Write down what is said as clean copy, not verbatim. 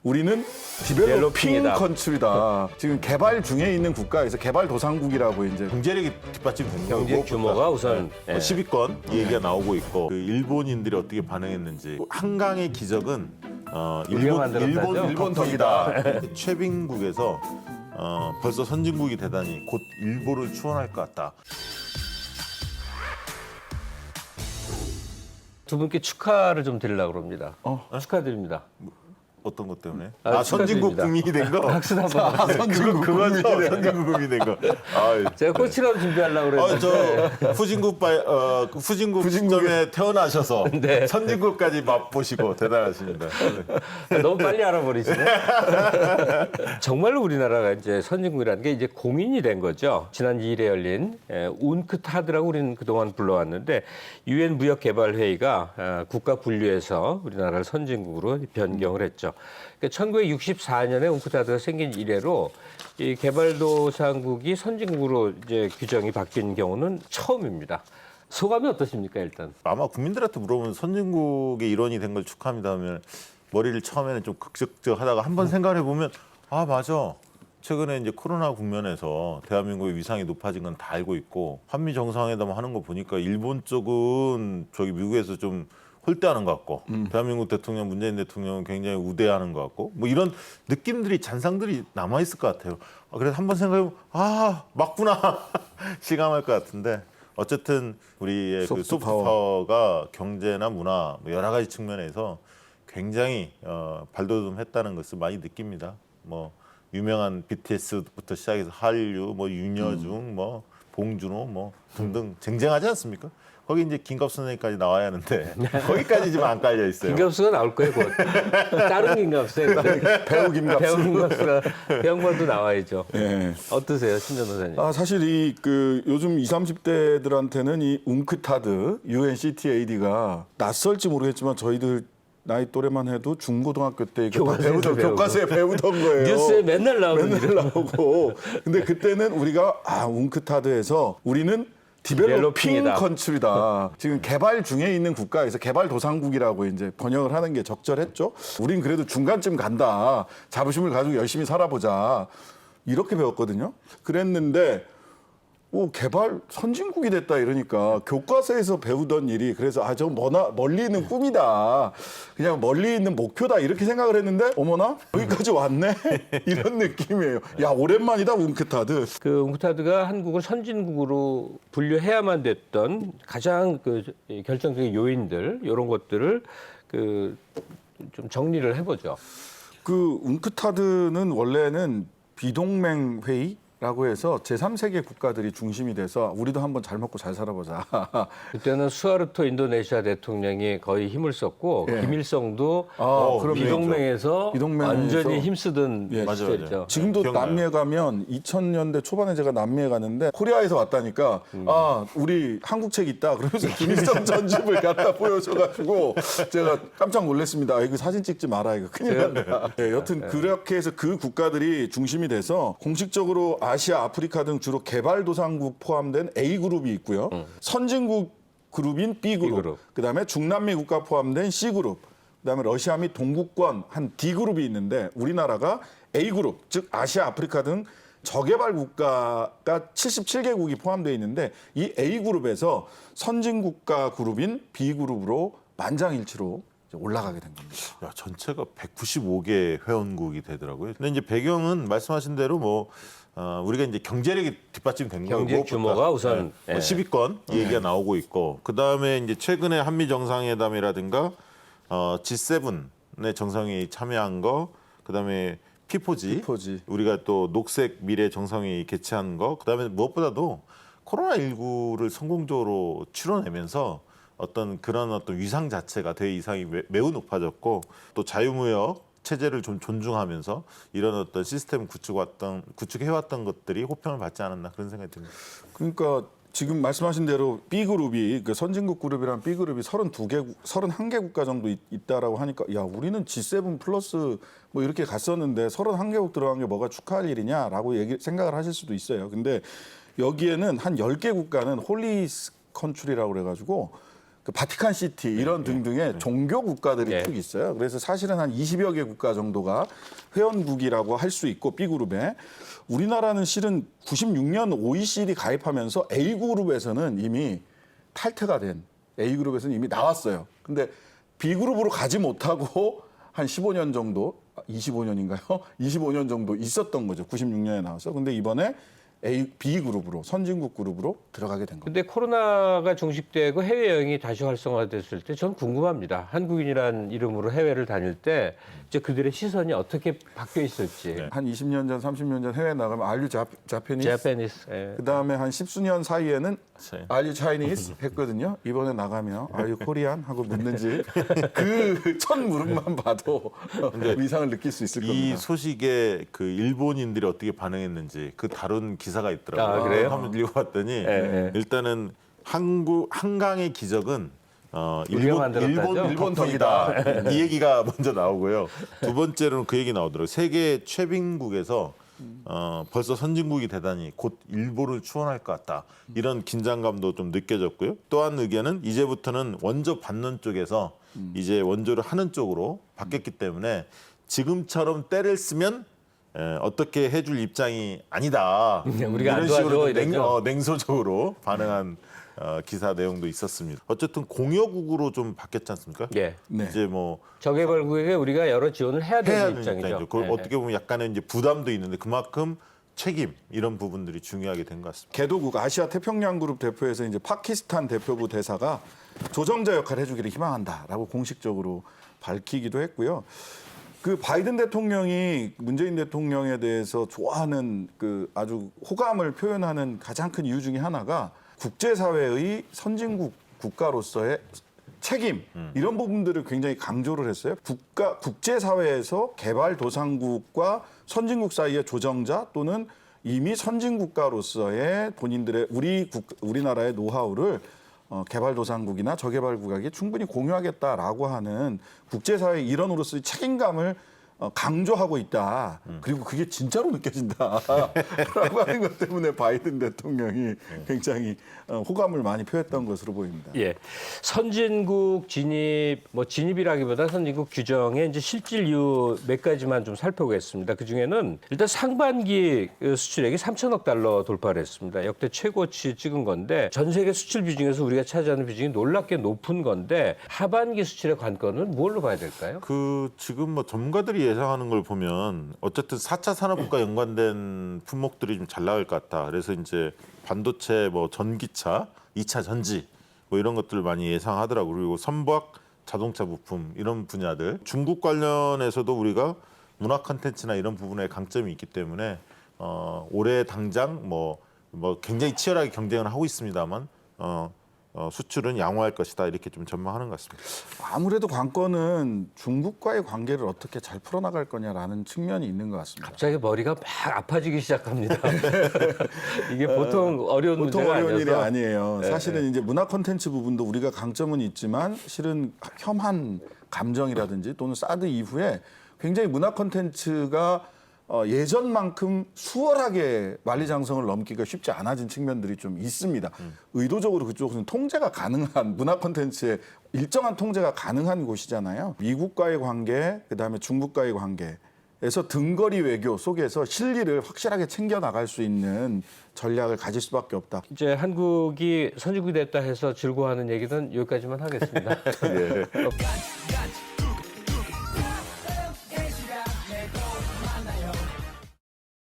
우리는 디벨로핑 디벨로핑이다. 컨트리다. 지금 개발 중에 있는 국가에서 개발도상국이라고 이제 경제력이 뒷받침되는 거고 경제 규모가 우선 뭐 10위권 이 얘기가 나오고 있고 그 일본인들이 어떻게 반응했는지 한강의 기적은 우리가 만들었다죠? 일본 덕이다. 최빈국에서 벌써 선진국이 되다니 곧 일본을 추원할 것 같다. 두 분께 축하를 좀 드리려고 합니다. 축하드립니다. 어떤 것 때문에? 축하드립니다. 선진국 국민이 된 거. 박수 한번 그거죠. 선진국 국민이 된 거. 제가 꽃이라도 준비하려고 그랬는데 저 후진국 시점에 태어나셔서 네. 선진국까지 맛보시고 대단하십니다. 네. 너무 빨리 알아버리시네. 정말로 우리나라가 이제 선진국이라는 게 이제 공인이 된 거죠. 지난 2일에 열린 운크타드라고 우리는 그동안 불러왔는데 유엔 무역개발회의가 국가 분류에서 우리나라를 선진국으로 변경을 했죠. 그러니까 1964년에 운크타드가 생긴 이래로 이 개발도상국이 선진국으로 이제 규정이 바뀐 경우는 처음입니다. 소감이 어떠십니까, 일단? 아마 국민들한테 물어보면 선진국의 일원이 된 걸 축하합니다 하면 머리를 처음에는 좀 극적하다가 한번 생각해 보면 아 맞아. 최근에 이제 코로나 국면에서 대한민국의 위상이 높아진 건 다 알고 있고 한미 정상회담 하는 거 보니까 일본 쪽은 저기 미국에서 좀 홀대하는 것 같고 대한민국 대통령 문재인 대통령은 굉장히 우대하는 것 같고 뭐 이런 느낌들이 잔상들이 남아 있을 것 같아요. 그래서 한번 생각해보면 아 맞구나 실감할 것 같은데 어쨌든 우리의 그 소프트 파워가 경제나 문화 뭐 여러 가지 측면에서 굉장히 발돋움했다는 것을 많이 느낍니다. 뭐 유명한 BTS부터 시작해서 한류, 뭐 윤여중, 뭐 봉준호, 뭐 등등 쟁쟁하지 않습니까? 거기 이제 김갑 선생님까지 나와야 하는데 거기까지 지금 안 깔려 있어요. 김갑수가 나올 거예요, 곧. 다른 김갑수. 배우 김갑수. 배우 김갑수가 그 양반도 나와야죠. 예. 어떠세요, 신전 도사님? 사실 이 요즘 20, 30대들한테는 이 웅크타드 UNCTAD가 낯설지 모르겠지만 저희들 나이 또래만 해도 중고등학교 때 이거 다 배우던 교과서에 배우던 거예요. 뉴스에 맨날 나오는 맨날 나오고. 근데 그때는 우리가 웅크타드에서 우리는 디벨로핑 디벨로핑이다. 컨트리다. 지금 개발 중에 있는 국가에서 개발도상국이라고 이제 번역을 하는 게 적절했죠. 우린 그래도 중간쯤 간다. 자부심을 가지고 열심히 살아보자. 이렇게 배웠거든요. 그랬는데 개발 선진국이 됐다 이러니까 교과서에서 배우던 일이 그래서 저 멀리 있는 꿈이다. 그냥 멀리 있는 목표다 이렇게 생각을 했는데 어머나 여기까지 왔네 이런 느낌이에요. 야 오랜만이다 웅크타드. 그 웅크타드가 한국을 선진국으로 분류해야만 됐던 가장 그 결정적인 요인들 이런 것들을 그 좀 정리를 해보죠. 그 웅크타드는 원래는 비동맹 회의 라고 해서 제3세계 국가들이 중심이 돼서 우리도 한번 잘 먹고 잘 살아보자. 그때는 수하르토 인도네시아 대통령이 거의 힘을 썼고 예. 김일성도 그럼요. 비동맹에서 완전히 힘쓰던 예. 시대죠. 지금도 기억나요. 남미에 가면 2000년대 초반에 제가 남미에 갔는데 코리아에서 왔다니까 우리 한국책 있다 그러면서 김일성 전집을 갖다 보여줘가지고 제가 깜짝 놀랐습니다. 이거 사진 찍지 마라 이거 큰일 난다. 네, 여튼 그렇게 해서 그 국가들이 중심이 돼서 공식적으로 아시아, 아프리카 등 주로 개발도상국 포함된 A그룹이 있고요. 선진국 그룹인 B그룹, B그룹. 그다음에 중남미 국가 포함된 C그룹, 그다음에 러시아 및 동구권 한 D그룹이 있는데 우리나라가 A그룹, 즉 아시아, 아프리카 등 저개발 국가가 77개국이 포함되어 있는데 이 A그룹에서 선진국가 그룹인 B그룹으로 만장일치로 올라가게 된 겁니다. 야, 전체가 195개 회원국이 되더라고요. 근데 이제 배경은 말씀하신 대로 뭐 우리가 이제 경제력이 뒷받침된 거고 경제 규모가 우선 10위권 이 얘기가 나오고 있고 그 다음에 이제 최근에 한미 정상회담이라든가 G7의 정상회의 참여한 거, 그 다음에 피포지 우리가 또 녹색 미래 정상회의 개최한 거, 그 다음에 무엇보다도 코로나19를 성공적으로 치러내면서 어떤 위상 자체가 대회 이상이 매우 높아졌고 또 자유무역 체제를 좀 존중하면서 이런 어떤 시스템 구축해왔던 것들이 호평을 받지 않았나 그런 생각이 듭니다. 그러니까 지금 말씀하신 대로 B그룹이 그 선진국 그룹이랑 B그룹이 31개 국가 정도 있다라고 하니까 야 우리는 G7 플러스 뭐 이렇게 갔었는데 31개국 들어간 게 뭐가 축하할 일이냐라고 생각을 하실 수도 있어요. 근데 여기에는 한 10개 국가는 홀리 컨트리라고 그래가지고 그 바티칸 시티 이런 등등의 종교 국가들이 네. 쭉 있어요. 그래서 사실은 한 20여 개 국가 정도가 회원국이라고 할 수 있고 B그룹에 우리나라는 실은 96년 OECD 가입하면서 A그룹에서는 이미 탈퇴가 된 A그룹에서는 이미 나왔어요. 근데 B그룹으로 가지 못하고 한 15년 정도 25년인가요? 25년 정도 있었던 거죠. 96년에 나와서. 근데 이번에 B그룹으로 선진국 그룹으로 들어가게 된 겁니다. 근데 코로나가 종식되고 해외 여행이 다시 활성화됐을 때 전 궁금합니다. 한국인이란 이름으로 해외를 다닐 때 이제 그들의 시선이 어떻게 바뀌어 있을지. 한 20년 전, 30년 전 해외 나가면 Are you Japanese? 제페니스. 예. 그다음에 한 10수년 사이에는 네. Are you Chinese? 했거든요. 이번에 나가면 Are you Korean? 하고 묻는지 그 첫 물음만 봐도 위상을 느낄 수 있을 이 겁니다. 소식에 그 일본인들이 어떻게 반응했는지 그 다룬 기사가 있더라고요. 아, 그래요? 한번 읽어봤더니 예. 일단은 한강의 기적은 우리가 만들었다죠? 일본 덕이다. 이 얘기가 먼저 나오고요. 두 번째로는 그 얘기 나오더라고요. 세계 최빈국에서 벌써 선진국이 되다니 곧 일본을 추원할 것 같다. 이런 긴장감도 좀 느껴졌고요. 또한 의견은 이제부터는 원조 받는 쪽에서 이제 원조를 하는 쪽으로 바뀌었기 때문에 지금처럼 때를 쓰면 어떻게 해줄 입장이 아니다. 우리가 안 이런 식으로 도와줘, 좀 이러죠. 냉소적으로 반응한 기사 내용도 있었습니다. 어쨌든 공여국으로 좀 바뀌었지 않습니까? 예. 네. 이제 뭐 저개발국에 우리가 여러 지원을 해야 해야 되는 되는 입장이죠. 입장이죠. 그걸 예. 어떻게 보면 약간의 이제 부담도 있는데 그만큼 책임 이런 부분들이 중요하게 된 것 같습니다. 개도국 아시아 태평양 그룹 대표에서 이제 파키스탄 대표부 대사가 조정자 역할을 해주기를 희망한다라고 공식적으로 밝히기도 했고요. 그 바이든 대통령이 문재인 대통령에 대해서 좋아하는 그 아주 호감을 표현하는 가장 큰 이유 중에 하나가 국제사회의 선진국 국가로서의 책임 이런 부분들을 굉장히 강조를 했어요. 국제사회에서 개발도상국과 선진국 사이의 조정자 또는 이미 선진국가로서의 본인들의 우리나라의 노하우를 개발도상국이나 저개발국에게 충분히 공유하겠다라고 하는 국제사회의 일원으로서의 책임감을 강조하고 있다. 그리고 그게 진짜로 느껴진다라고 하는 것 때문에 바이든 대통령이 굉장히 호감을 많이 표했던 것으로 보입니다. 예. 선진국 진입, 뭐 진입이라기보다 선진국 규정의 이제 실질 이유 몇 가지만 좀 살펴보겠습니다. 그 중에는 일단 상반기 수출액이 3천억 달러 돌파를 했습니다. 역대 최고치 찍은 건데 전 세계 수출 비중에서 우리가 차지하는 비중이 놀랍게 높은 건데 하반기 수출의 관건은 뭘로 봐야 될까요? 그 지금 뭐 전문가들이 예상하는 걸 보면 어쨌든 4차 산업과 연관된 품목들이 좀 잘 나올 것 같다. 그래서 이제 반도체, 뭐 전기차, 2차 전지 뭐 이런 것들을 많이 예상하더라고요. 그리고 선박, 자동차 부품 이런 분야들. 중국 관련해서도 우리가 문화 콘텐츠나 이런 부분에 강점이 있기 때문에 올해 당장 뭐 굉장히 치열하게 경쟁을 하고 있습니다만 수출은 양호할 것이다 이렇게 좀 전망하는 것 같습니다. 아무래도 관건은 중국과의 관계를 어떻게 잘 풀어나갈 거냐라는 측면이 있는 것 같습니다. 갑자기 머리가 막 아파지기 시작합니다. 이게 보통 어려운 보통 문제가 어려운 일이 아니어서. 아니에요. 사실은 이제 문화 콘텐츠 부분도 우리가 강점은 있지만 실은 혐한 감정이라든지 또는 사드 이후에 굉장히 문화 콘텐츠가 예전만큼 수월하게 만리장성을 넘기가 쉽지 않아진 측면들이 좀 있습니다. 의도적으로 그쪽은 통제가 가능한 문화 콘텐츠에 일정한 통제가 가능한 곳이잖아요. 미국과의 관계, 그다음에 중국과의 관계에서 등거리 외교 속에서 실리를 확실하게 챙겨 나갈 수 있는 전략을 가질 수밖에 없다. 이제 한국이 선진국이 됐다 해서 즐거워하는 얘기는 여기까지만 하겠습니다. 예.